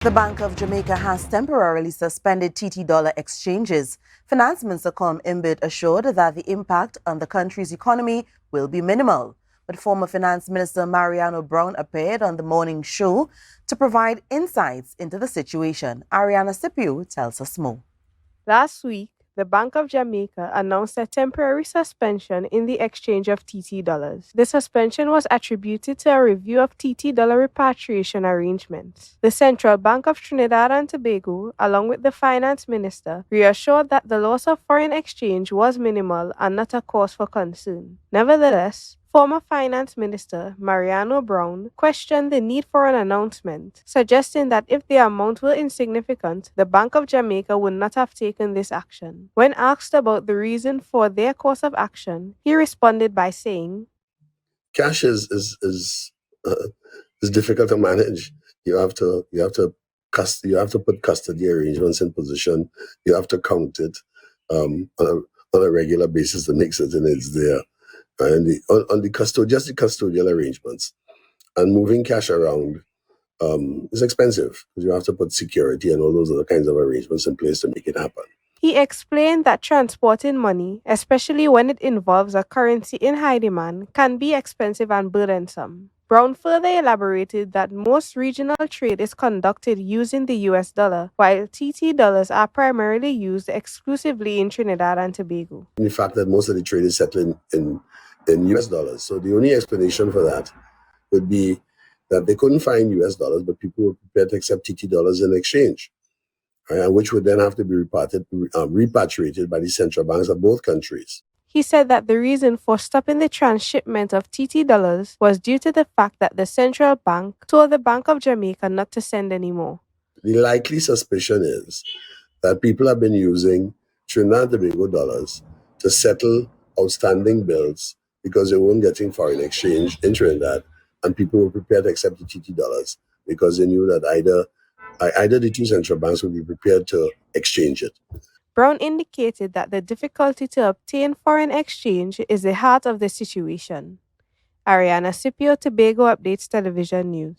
The Bank of Jamaica has temporarily suspended TT dollar exchanges. Finance Minister Colm Imbert assured that the impact on the country's economy will be minimal. But former Finance Minister Mariano Browne appeared on the morning show to provide insights into the situation. Arianna Scipio tells us more. Last week, the Bank of Jamaica announced a temporary suspension in the exchange of TT dollars. The suspension was attributed to a review of TT dollar repatriation arrangements. The Central Bank of Trinidad and Tobago, along with the Finance Minister, reassured that the loss of foreign exchange was minimal and not a cause for concern. Nevertheless, former Finance Minister Mariano Browne questioned the need for an announcement, suggesting that if the amount were insignificant, the Bank of Jamaica would not have taken this action. When asked about the reason for their course of action, he responded by saying, "Cash is difficult to manage. You have to put custody arrangements in position. You have to count it on a regular basis to make certain it's there. And the custodial arrangements and moving cash around is expensive because you have to put security and all those other kinds of arrangements in place to make it happen." He explained that transporting money, especially when it involves a currency in high demand, can be expensive and burdensome. Browne further elaborated that most regional trade is conducted using the US dollar, while TT dollars are primarily used exclusively in Trinidad and Tobago. The fact that most of the trade is settled in US dollars. So the only explanation for that would be that they couldn't find US dollars, but people were prepared to accept TT dollars in exchange, right, which would then have to be repatriated by the central banks of both countries. He said that the reason for stopping the transshipment of TT dollars was due to the fact that the central bank told the Bank of Jamaica not to send any more. The likely suspicion is that people have been using Trinidad and Tobago dollars to settle outstanding bills because they weren't getting foreign exchange in Trinidad, and people were prepared to accept the TT dollars because they knew that either the two central banks would be prepared to exchange it. Browne indicated that the difficulty to obtain foreign exchange is the heart of the situation. Arianna Scipio, Tobago Updates Television News.